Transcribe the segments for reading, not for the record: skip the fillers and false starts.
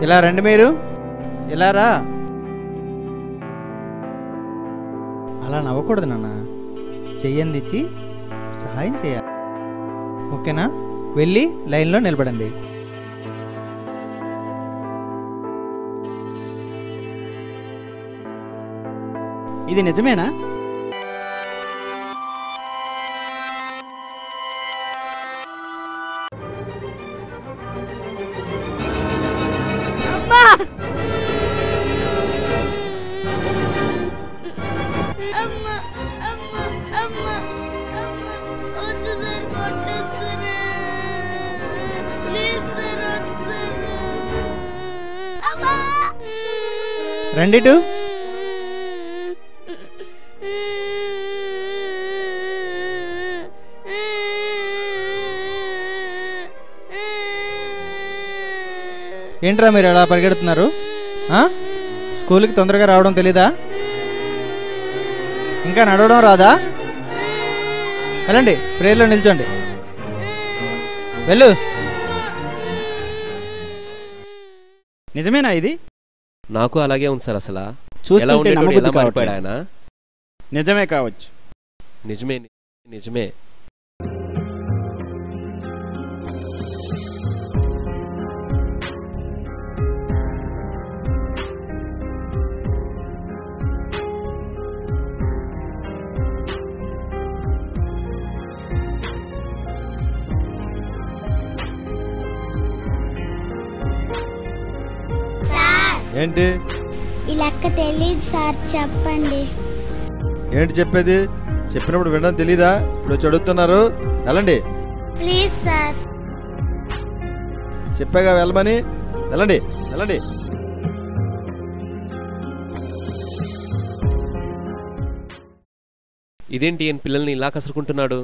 ఇలా రండి, మీరు ఇలా రా. అలా నవ్వకూడదు నాన్న, చెయ్యందిచ్చి సహాయం చేయాలి. ఓకేనా? వెళ్ళి లైన్లో నిలబడండి. ఇది నిజమేనా? రండి టు. ఏంట్రా మీరు ఎలా పరిగెడుతున్నారు? స్కూల్కి తొందరగా రావడం తెలీదా? ఇంకా నడవడం రాదా? వెళ్ళండి, ప్రేయర్లో నిల్చోండి. వెళ్ళు. నిజమేనా ఇది? నాకు అలాగే ఉంది సార్. అసలు చూస్తుంటే నమ్మబుద్ధి కావట్లేదు. ఆయన నిజమే కావచ్చు. నిజమే నిజమే. ఏంటి? ఈ లెక్క తెలియదు సార్, చెప్పండి. ఏంటి చెప్పేది? చెప్పినప్పుడు వినడం తెలీదా? ఇప్పుడు చదువుతున్నారు. వెళ్ళండి ప్లీజ్ సార్. చెప్పాగా వెళ్ళమని. వెళ్ళండి వెళ్ళండి. ఇదేంటి ఈయన పిల్లల్ని ఇలా కసురుకుంటున్నాడు?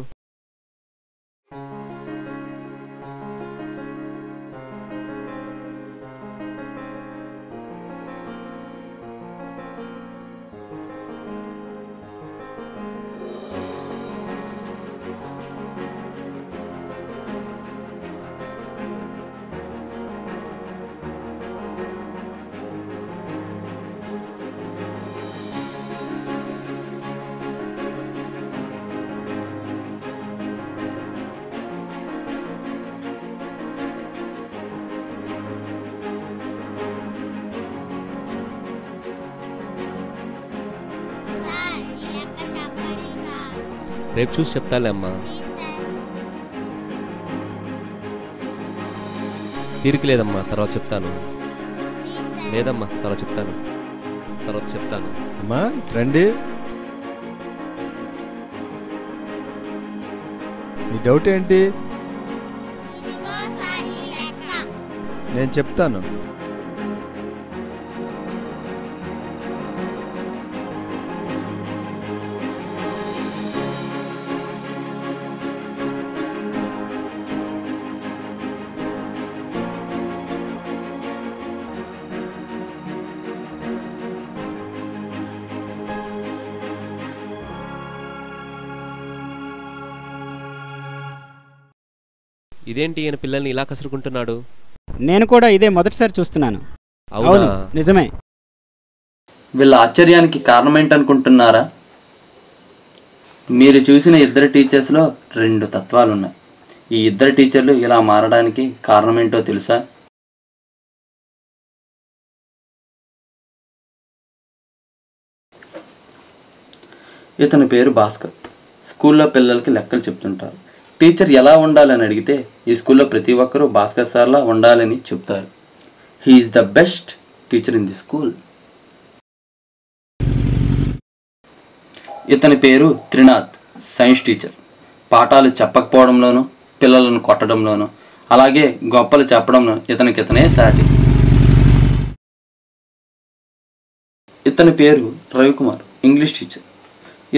రేపు చూసి చెప్తాలే అమ్మా. తీరిక లేదమ్మా, తర్వాత చెప్తాను. లేదమ్మా, తర్వాత చెప్తాను. అమ్మా రండి. మీ డౌట్ ఏంటి? నేను చెప్తాను. ఇదేంటి ఈయన పిల్లల్ని ఇలా కసురుకుంటున్నాడు? నేను కూడా ఇదే మొదటిసారి చూస్తున్నాను. అవును, నిజమే. వీళ్ళ ఆశ్చర్యానికి కారణం ఏంటనుకుంటున్నారా? మీరు చూసిన ఇద్దరు టీచర్స్లో 2 తత్వాలు ఉన్నాయి. ఈ ఇద్దరు టీచర్లు ఇలా మారడానికి కారణం ఏంటో తెలుసా? ఇతని పేరు భాస్కర్. స్కూల్లో పిల్లలకి లెక్కలు చెప్తుంటారు. టీచర్ ఎలా ఉండాలని అడిగితే ఈ స్కూల్లో ప్రతి ఒక్కరూ భాస్కర్ సార్లా ఉండాలని చెప్తారు. He is the best teacher in the school. ఇతని పేరు త్రినాథ్, సైన్స్ టీచర్. పాఠాలు చెప్పకపోవడంలోనూ పిల్లలను కొట్టడంలోనూ అలాగే గొప్పలు చెప్పడంలో ఇతనే సాటి. ఇతని పేరు రవికుమార్, ఇంగ్లీష్ టీచర్.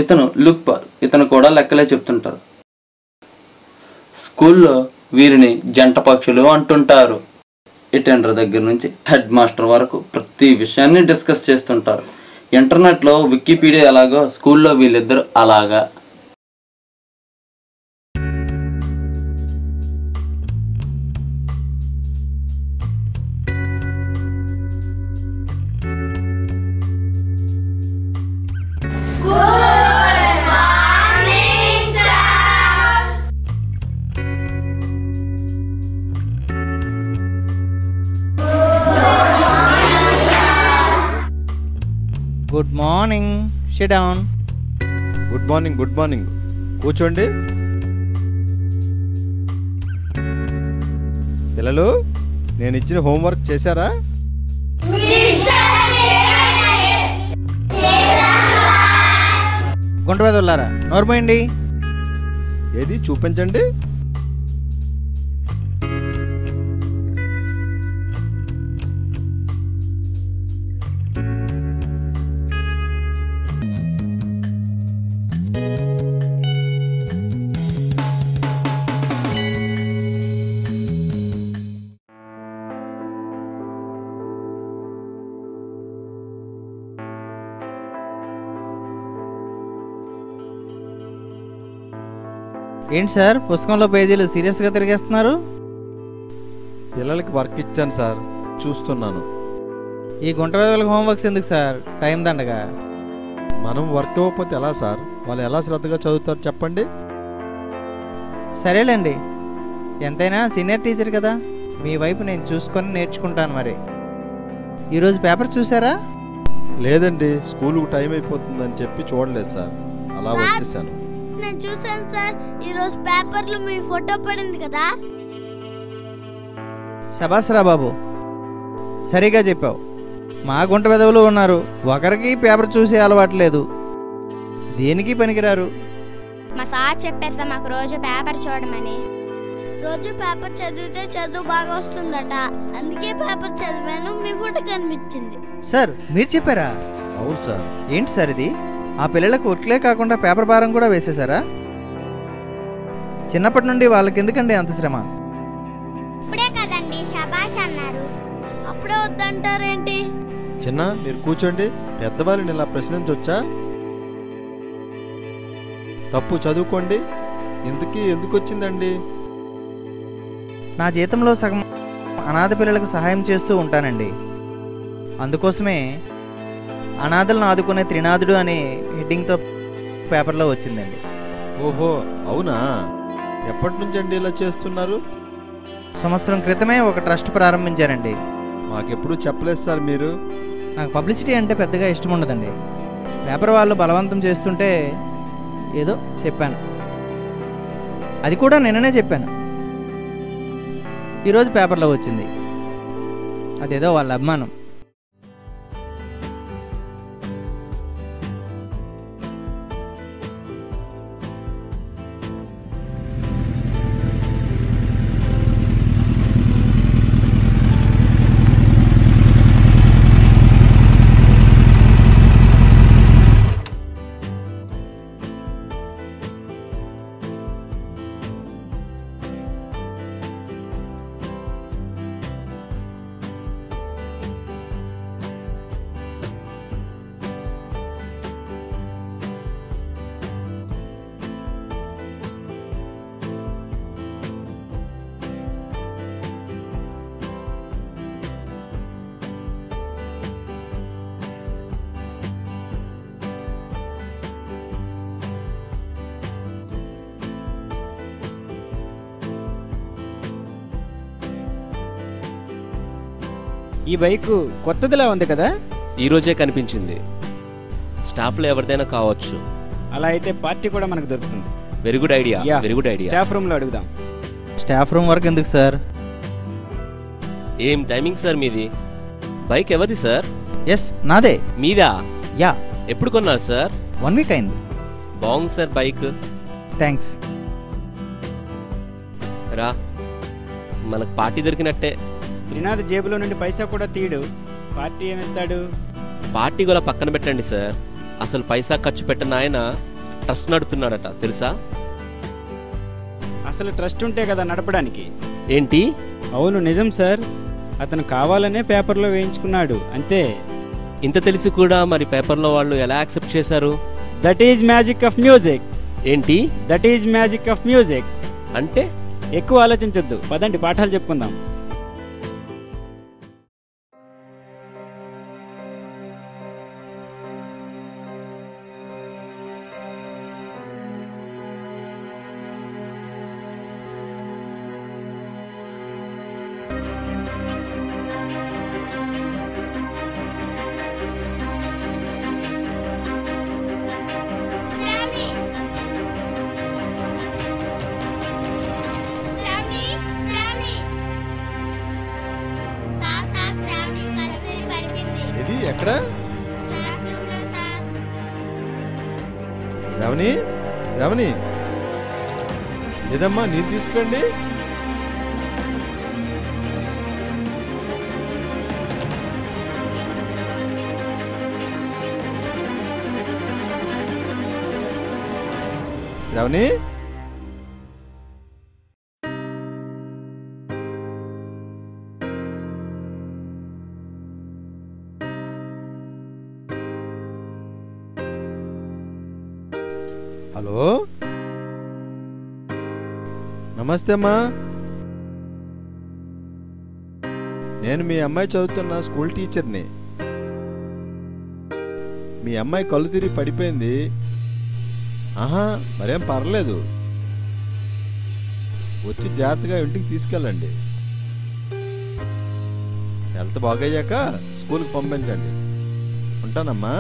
ఇతను లుక్పాల్, ఇతను కూడా లెక్కలే చెప్తుంటారు. స్కూల్లో వీరిని జంట పక్షులు అంటుంటారు. అటెండర్ దగ్గర నుంచి హెడ్ మాస్టర్ వరకు ప్రతి విషయాన్ని డిస్కస్ చేస్తుంటారు. ఇంటర్నెట్లో వికీపీడియా ఎలాగో స్కూల్లో వీళ్ళిద్దరు అలాగా. Good morning, SIT down. Good morning, good morning. కూర్చోండి. పిల్లలు, నేను ఇచ్చిన హోంవర్క్ చేశారా? గుంట మీద వెళ్ళారా? నోర్మోయండి. ఏది చూపించండి. ఏంటి సార్, పుస్తకంలో పేజీలు సీరియస్గా తిరిగేస్తున్నారు? పిల్లలకి వర్క్ ఇచ్చాను సార్, చూస్తున్నాను. ఈ గుంట మీద హోంవర్క్స్ ఎందుకు సార్? టైం దండగా. మనం వర్క్ ఇవ్వకపోతే ఎలా సార్? వాళ్ళు ఎలా శ్రద్ధగా చదువుతారు చెప్పండి. సరేలేండి, ఎంతైనా సీనియర్ టీచర్ కదా, మీ వైపు నేను చూసుకొని నేర్చుకుంటాను. మరి ఈరోజు పేపర్ చూసారా? లేదండి, స్కూల్కు టైం అయిపోతుందని చెప్పి చూడలేదు సార్, అలా వచ్చేసాను. నేను చూసాను సార్, ఈరోజు పేపర్లో మీ ఫోటో పడింది కదా. శబాస్రా బాబు, సరిగా చెప్పావు. మా గుంట వెదవులు ఉన్నారు, ఒకరికి పేపర్ చూసే అలవాటు లేదు, దేనికి పనికిరారు. మా సార్ చెప్పారు సార్ మాకు రోజు పేపర్ చూడమని. రోజు పేపర్ చదివితే చదువు బాగా వస్తుందట, అందుకే పేపర్ చదివాను, మీ ఫోటో కనిపించింది. సార్ మీరు చెప్పారా? అవును సార్. ఏంటి సార్ ఇది? ఆ పిల్లలకు ఒట్లే కాకుండా పేపర్ భారం కూడా వేసేసారా? చిన్నప్పటి నుండి వాళ్ళకి ఎందుకండి అంత శ్రమ? ఇప్పుడే కదండి శబాష్ అన్నారు, అప్పుడే వద్దంటారేంటి? చిన్న, మీరు కూర్చోండి. పెద్దవారిని ఇలా ప్రశ్నించవచ్చా? తప్పు చదువుకోండి. ఇంతకీ ఎందుకు వచ్చిందండి? నా జీతంలో సగం అనాథ పిల్లలకు సహాయం చేస్తూ ఉంటానండి. అందుకోసమే అనాథలను ఆదుకునే త్రినాథుడు అనే హెడ్డింగ్తో పేపర్లో వచ్చిందండి. ఓహో, అవునా? ఎప్పటి నుంచి అండి ఇలా చేస్తున్నారు? సంవత్సరం క్రితమే ఒక ట్రస్ట్ ప్రారంభించారండి. మాకెప్పుడు చెప్పలేదు సార్ మీరు. నాకు పబ్లిసిటీ అంటే పెద్దగా ఇష్టం ఉండదండి. పేపర్ వాళ్ళు బలవంతం చేస్తుంటే ఏదో చెప్పాను, అది కూడా నిన్ననే చెప్పాను. ఈరోజు పేపర్లో వచ్చింది, అదేదో వాళ్ళ అభిమానం. ఈ బైక్ కొత్తదిలా ఉంది కదా? ఈ రోజే కనిపించింది. స్టాఫ్లో ఎవరిదైనా కావచ్చు. అలా అయితే పార్టీ కూడా మనకు దొరుకుతుంది. Very good idea, yeah, very good idea. Staff రూమ్లో అడుగుదాం. స్టాఫ్ రూమ్ వరకు ఎందుకు సార్? ఏం టైమింగ్ సార్ మీది? బైక్ ఎవరిది సార్? ఎస్, నాదే. మీదా? యా. ఎప్పుడు కొన్నారు సార్? 1 వీక్ అయింది. బాగుంది సార్ బైక్. థ్యాంక్స్. రా, మనకు పార్టీ దొరికినట్టే. త్రినాథ్ జేబులో నుండి పైసా కూడా తీయడు, పార్టీ ఏమిస్తాడు? పార్టీ కూడా పక్కన పెట్టండి సార్. అసలు పైసా ఖర్చు పెట్టిన ఆయన ట్రస్ట్ నడుపుతున్నాడట, తెలుసా? అసలు ట్రస్ట్ ఉంటే కదా నడపడానికి. ఏంటి? అవును, నిజం సార్. అతను కావాలనే పేపర్లో వేయించుకున్నాడు, అంతే. ఇంత తెలిసి కూడా మరి పేపర్లో వాళ్ళు ఎలా యాక్సెప్ట్ చేశారు? That is magic of music. ఏంటి? That is magic of music. అంటే? ఎక్కువ ఆలోచించొద్దు, పదండి పాఠాలు చెప్పుకుందాం. శ్రావణి శ్రావణి శ్రావణి సార్ సార్ శ్రావణి కళ్ళు తిరిగి పడిపోయింది. ఇది ఎక్కడ? క్లాస్ రూమ్లో సార్. శ్రావణి, శ్రావణి, లేదమ్మా, నీళ్ళు తీసుకురండి. శ్రావణి, హలో, నమస్తే అమ్మా. నేను మీ అమ్మాయి చదువుతున్న స్కూల్ టీచర్ని. మీ అమ్మాయి కళ్ళు తిరిగి పడిపోయింది. ఆహా, మరేం పర్లేదు. వచ్చి జాగ్రత్తగా ఇంటికి తీసుకెళ్ళండి. హెల్త్ బాగయ్యాక స్కూల్కి పంపించండి. ఉంటానమ్మా.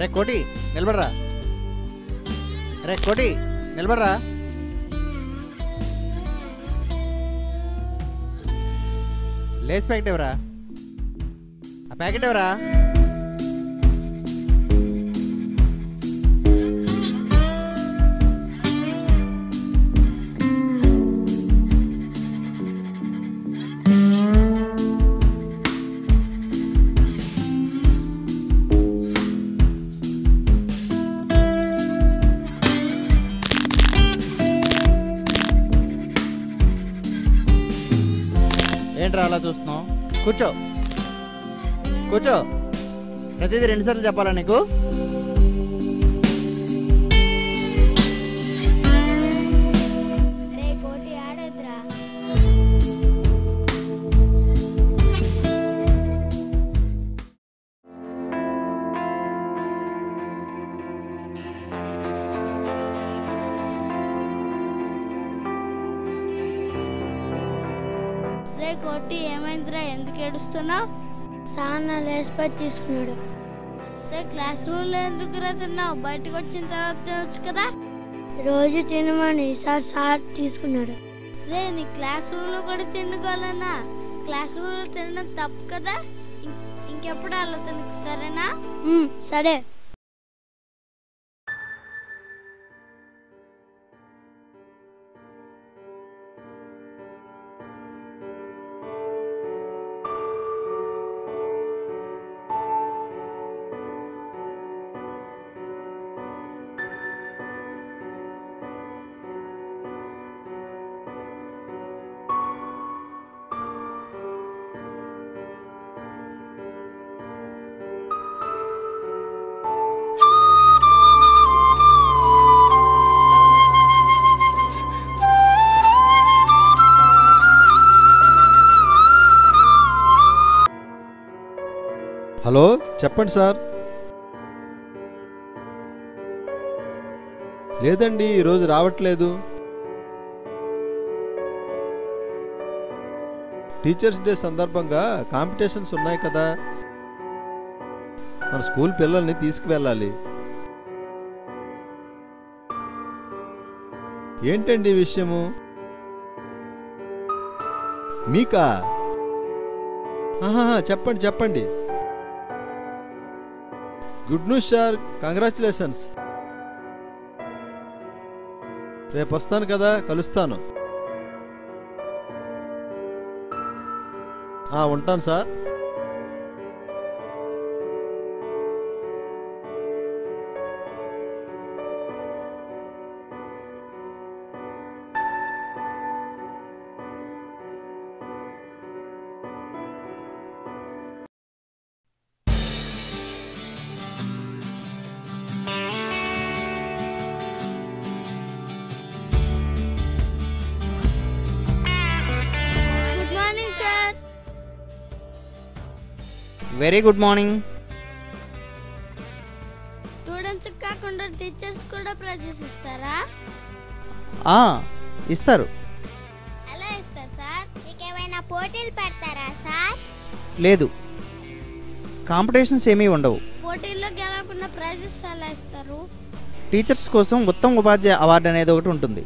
రే కోటి, నిలబడరా. రే కోటి, నిలబడరా. లేస్ ప్యాకెట్ ఎవరా? ఆ ప్యాకెట్ ఎవరా? ఏంట్రా అలా చూస్తున్నావు? కూర్చో, కూర్చో. ప్రతిదీ 2 సార్లు చెప్పాలా నీకు? రే కోటి ఆడేద్రా. రే కోటి, ఏమైందిరా? ఎందుకు ఏడుస్తున్నావు? సార్ నా లేసిపోయి తీసుకున్నాడు. రే క్లాస్ రూమ్లో ఎందుకు రా తిన్నావు? బయటకు వచ్చిన తర్వాత తినొచ్చు కదా. రోజు తినమని సార్ తీసుకున్నాడు. రే నీ క్లాస్ రూమ్లో కూడా తినగలనా? క్లాస్ రూమ్లో తినడం తప్పు కదా. ఇంకెప్పుడు అలా తినకు, సరేనా? సరే. హలో, చెప్పండి సార్. లేదండి, ఈరోజు రావట్లేదు. టీచర్స్ డే సందర్భంగా కాంపిటీషన్స్ ఉన్నాయి కదా, మన స్కూల్ పిల్లల్ని తీసుకువెళ్ళాలి. ఏంటండి ఈ విషయము? మీకా? చెప్పండి చెప్పండి. Good news sir, congratulations. రేపు వస్తాను కదా, కలుస్తాను. ఉంటాను sir. Very good morning. Students కాకుండా టీచర్స్ కూడా ప్రైజెస్ ఇస్తారా? ఇస్తారు. ఎలా ఇస్తారు సార్? మీకేమైనా పోటీలు పెడతారా సార్? లేదు, కాంపిటీషన్స్ ఏమీ ఉండవు. పోటీల్లో గెలవకుండా ప్రైజెస్ ఎలా ఇస్తారు? టీచర్స్ కోసం ఉత్తమ ఉపాధ్యాయ అవార్డు అనేది ఒకటి ఉంటుంది.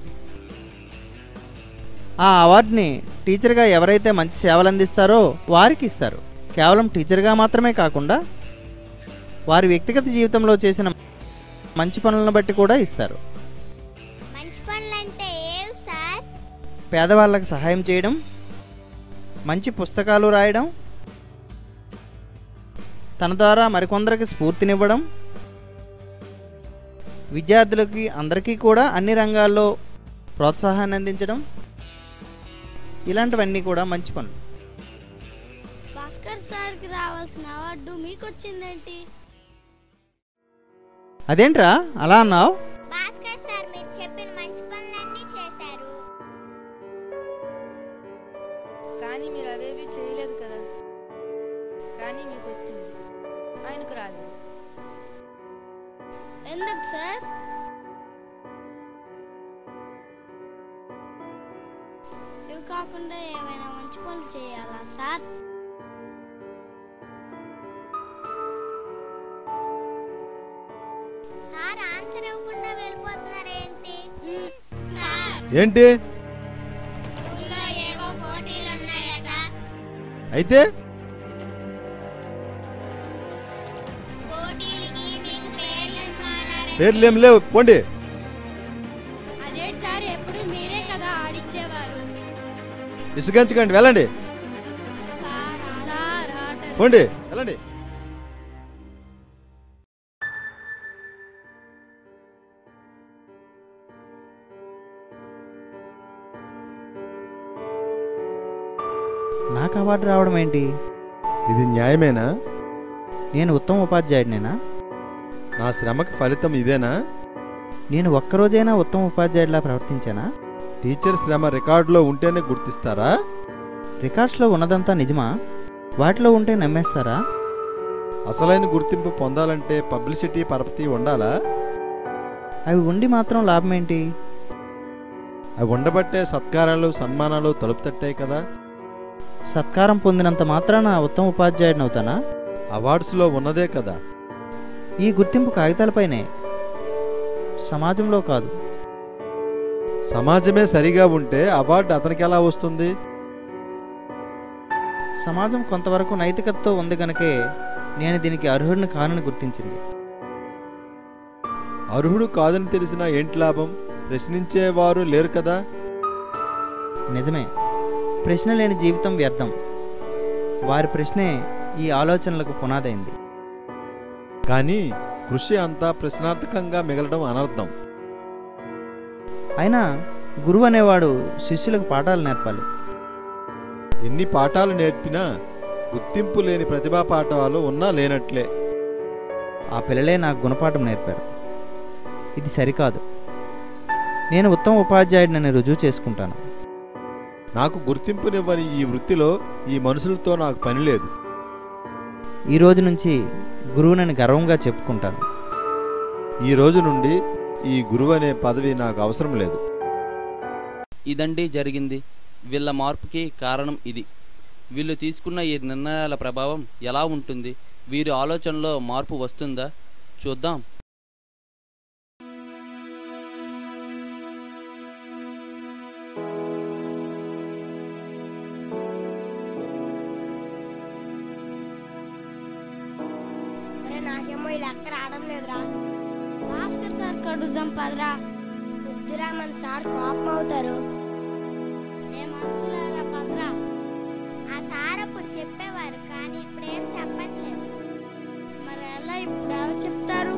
ఆ అవార్డుని టీచర్గా ఎవరైతే మంచి సేవలు అందిస్తారో వారికి ఇస్తారు. కేవలం టీచర్గా మాత్రమే కాకుండా వారి వ్యక్తిగత జీవితంలో చేసిన మంచి పనులను బట్టి కూడా ఇస్తారు. మంచి పనులంటే ఏవి సార్? పేదవాళ్ళకి సహాయం చేయడం, మంచి పుస్తకాలు రాయడం, తన ద్వారా మరికొందరికి స్ఫూర్తినివ్వడం, విద్యార్థులకి అందరికీ కూడా అన్ని రంగాల్లో ప్రోత్సాహాన్ని అందించడం, ఇలాంటివన్నీ కూడా మంచి పనులు. భాస్కర్ సార్కి రావాల్సిన అవార్డు మీకు వచ్చిందేంటి? అదేంట్రా అలా అన్నావు? భాస్కర్ సార్ మీరు చెప్పిన మంచి పనులన్నీ చేశారు. కానీ మీరు అవేవి చేయలేదు కదా, కానీ మీకు వచ్చింది, ఆయనకు రాలేదు. ఎందుకు సార్? ఇవి కాకుండా ఏమైనా మంచి పనులు చేయాలా సార్? సార్ ఆన్సర్ ఇవ్వకుండా వెళ్ళిపోతున్నారేంటి? ఏంటి? స్కూల్లో ఏవో పోటీలు ఉన్నాయట. అయితే పోటీలకి మీకు పేర్లు పేర్లేం లేవు, పోండి. అదే సార్, ఎప్పుడు మీరే కదా ఆడిచ్చేవారు. ఇసుగంచకండి, వెళ్ళండి. పోండి, వెళ్ళండి. నాకు అవార్డు రావడం ఏంటి? ఇది న్యాయమేనా? నేను ఉత్తమ ఉపాధ్యాయుడినేనా? నా శ్రమకి ఫలితం ఇదేనా? నేను ఒక్కరోజైనా ఉత్తమ ఉపాధ్యాయుడిలా ప్రవర్తించానా? టీచర్ శ్రమ రికార్డులో ఉంటేనే గుర్తిస్తారా? రికార్డ్స్లో ఉన్నదంతా నిజమా? వాటిలో ఉంటే నమ్మేస్తారా? అసలైన గుర్తింపు పొందాలంటే పబ్లిసిటీ పరపతి ఉండాలా? అవి ఉండి మాత్రం లాభం ఏంటి? అవి ఉండబట్టే సత్కారాలు సన్మానాలు తలుపు తట్టాయి కదా. సత్కారం పొందినంత మాత్రాన ఉత్తమ ఉపాధ్యాయుడిని అవుతానా? అవార్డ్స్లో ఉన్నదే కదా. ఈ గుర్తింపు కాగితాలపైనే, సమాజంలో కాదు. సమాజమే సరిగా ఉంటే అవార్డు అతనికి ఎలా వస్తుంది? సమాజం కొంతవరకు నైతికతతో ఉంది కనుకే నేను దీనికి అర్హుడిని కానని గుర్తించింది. అర్హుడు కాదని తెలిసినా ఏంటి లాభం? ప్రశ్నించేవారు లేరు కదా. నిజమే, ప్రశ్న లేని జీవితం వ్యర్థం. వారి ప్రశ్నే ఈ ఆలోచనలకు పునాదైంది. కానీ కృషి అంతా ప్రశ్నార్థకంగా మిగలడం అనర్థం. అయినా గురువు అనేవాడు శిష్యులకు పాఠాలు నేర్పాలి. ఎన్ని పాఠాలు నేర్పినా గుర్తింపు లేని ప్రతిభా పాఠాలు ఉన్నా లేనట్లే. ఆ పిల్లలే నాకు గుణపాఠం నేర్పారు. ఇది సరికాదు. నేను ఉత్తమ ఉపాధ్యాయుడిని రుజువు చేసుకుంటాను. నాకు గుర్తింపునివ్వని ఈ వృత్తిలో ఈ మనుషులతో నాకు పని లేదు. ఈ రోజు నుంచి గురువునని గర్వంగా చెప్పుకుంటాను. ఈ రోజు నుండి ఈ గురువు అనే పదవి నాకు అవసరం లేదు. ఇదండి జరిగింది. వీళ్ళ మార్పుకి కారణం ఇది. వీళ్ళు తీసుకున్న ఈ నిర్ణయాల ప్రభావం ఎలా ఉంటుంది? వీరి ఆలోచనలో మార్పు వస్తుందా? చూద్దాం. నాకేమో ఇది అక్కడ ఆడడం లేదురా. భాస్కర్ సార్ కడుద్దాం పదరా. వద్దురా, మన సార్ కోపం అవుతారు. ఏమంటున్నారా పదరా. ఆ సార్ అప్పుడు చెప్పేవారు, కానీ ఇప్పుడు ఏం చెప్పట్లేదు. మరి ఎలా ఇప్పుడు ఎవరు చెప్తారు?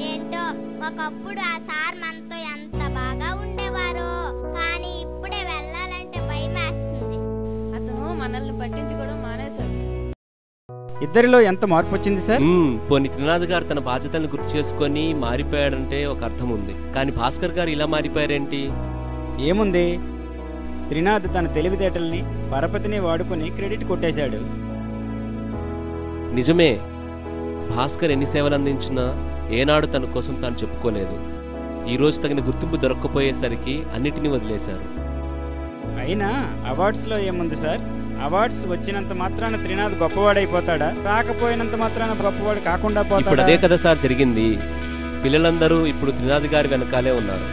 ఏంటో, ఒకప్పుడు ఆ సార్ మనతో ఎంత బాగా ఉండేవారో, కానీ ఇప్పుడే వెళ్ళాలంటే భయం వేస్తుంది. అతను మనల్ని పట్టించుకోవడం మానేశాడు. ఇద్దరిలో ఎంత మార్పు వచ్చింది సార్? పోనీ త్రినాథ్ గారు తన బాధ్యతలను గుర్తు చేసుకొని మారిపోయాడంటే ఒక అర్థం ఉంది, కానీ భాస్కర్ గారు ఇలా మారిపోయారేంటి? ఏముంది, త్రినాథ్ తన తెలివితేటల్ని పరపతిని వాడుకొని క్రెడిట్ కొట్టేశాడు. నిజమే, భాస్కర్ ఎన్ని సేవలు అందించినా ఏనాడు తన కోసం తాను చెప్పుకోలేదు. ఈరోజు తగిన గుర్తింపు దొరక్కపోయేసరికి అన్నిటినీ వదిలేశారు. అయినా అవార్డ్స్లో ఏముంది సార్? అవార్డ్స్ వచ్చినంత మాత్రాన త్రినాథ్ గొప్పవాడైపోతాడా? రాకపోయినంత మాత్రాన గొప్పవాడు కాకుండా ఇప్పుడు పోతాడా? అదే కదా సార్ జరిగింది. పిల్లలందరూ ఇప్పుడు త్రినాథ్ గారి వెనకాలే ఉన్నారు,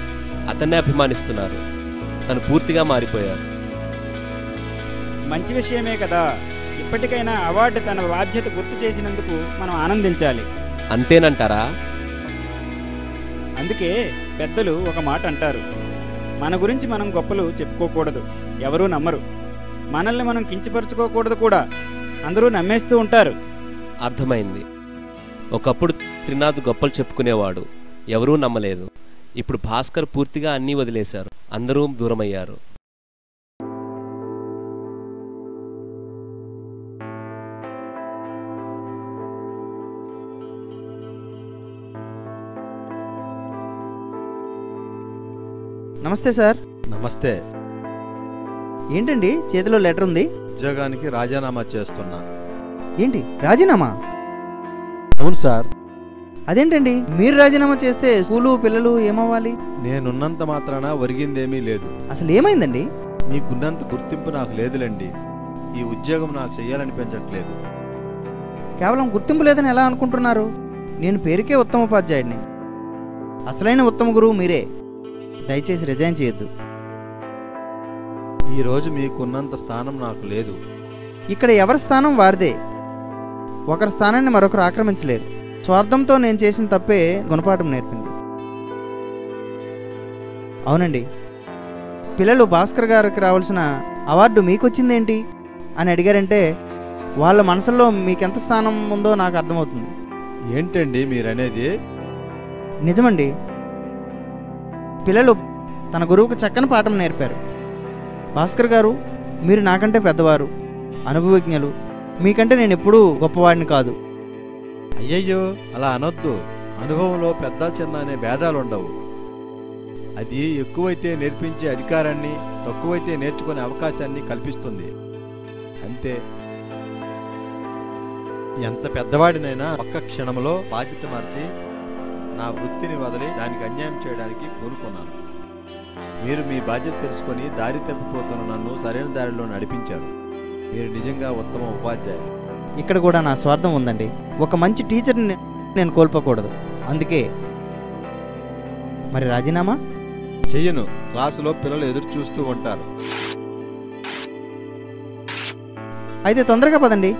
అతన్నే అభిమానిస్తున్నారు. తను పూర్తిగా మారిపోయారు. మంచి విషయమే కదా. ఇప్పటికైనా అవార్డు తన బాధ్యత గుర్తు చేసినందుకు మనం ఆనందించాలి. అంతేనంటారా? అందుకే పెద్దలు ఒక మాట అంటారు, మన గురించి మనం గొప్పలు చెప్పుకోకూడదు, ఎవరూ నమ్మరు. మనల్ని మనం కించపరుచుకోకూడదు కూడా, అందరూ నమ్మేస్తూ ఉంటారు. అర్థమైంది. ఒకప్పుడు త్రినాథ్ గొప్పలు చెప్పుకునేవాడు, ఎవరూ నమ్మలేదు. ఇప్పుడు భాస్కర్ పూర్తిగా అన్నీ వదిలేశారు, అందరూ దూరమయ్యారు. నమస్తే సార్. నమస్తే. ఏంటండి చేతిలో లెటర్ ఉంది? ఉద్యోగానికి రాజీనామా చేస్తున్నా. ఏంటి రాజీనామా? అవును సార్. అదేంటండి, మీరు రాజీనామా చేస్తే స్కూలు పిల్లలు ఏమవ్వాలి? నేనున్నంత మాత్రాన ఒరిగిందేమీ లేదు. అసలు ఏమైందండి? మీకున్నంత గుర్తింపు నాకు లేదులేండి. ఈ ఉద్యోగం నాకు చెయ్యాలనిపించట్లేదు. కేవలం గుర్తింపు లేదని ఎలా అనుకుంటున్నారు? నేను పేరుకే ఉత్తమోపాధ్యాయుడిని. అసలైన ఉత్తమ గురువు మీరే. దయచేసి రిజైన్ చేయొద్దు. ఈరోజు మీకున్నంత స్థానం నాకు లేదు. ఇక్కడ ఎవరి స్థానం వారిదే. ఒకరి స్థానాన్ని మరొకరు ఆక్రమించలేరు. స్వార్థంతో నేను చేసిన తప్పే గుణపాఠం నేర్పింది. అవునండి, పిల్లలు భాస్కర్ గారికి రావాల్సిన అవార్డు మీకొచ్చిందేంటి అని అడిగారంటే వాళ్ళ మనసుల్లో మీకెంత స్థానం ఉందో నాకు అర్థమవుతుంది. ఏంటండి మీరనేది? నిజమండి, పిల్లలు తన గురువుకు చక్కని పాఠం నేర్పారు. భాస్కర్ గారు, మీరు నాకంటే పెద్దవారు, అనుభవజ్ఞులు. మీకంటే నేను ఎప్పుడూ గొప్పవాడిని కాదు. అయ్యయ్యో, అలా అనొద్దు. అనుభవంలో పెద్ద చిన్న అనే భేదాలుండవు. అది ఎక్కువైతే నేర్పించే అధికారాన్ని, తక్కువైతే నేర్చుకునే అవకాశాన్ని కల్పిస్తుంది, అంతే. ఎంత పెద్దవాడినైనా ఒక్క క్షణంలో బాధ్యత మార్చి నా వృత్తిని వదిలి దానికి అన్యాయం చేయడానికి పూనుకున్నాను. మీరు మీ బాధ్యత తెలుసుకొని దారి తప్పిపోతున్న నన్ను సరైన దారిలో నడిపించారు. మీరు నిజంగా ఉత్తమ ఉపాధ్యాయులు. ఇక్కడ కూడా నా స్వార్థం ఉందండి. ఒక మంచి టీచర్ని నేను కోల్పోకూడదు. అందుకే మరి రాజీనామా చెయ్యను. క్లాసులో పిల్లలు ఎదురు చూస్తూ ఉంటారు. అయితే తొందరగా పదండి.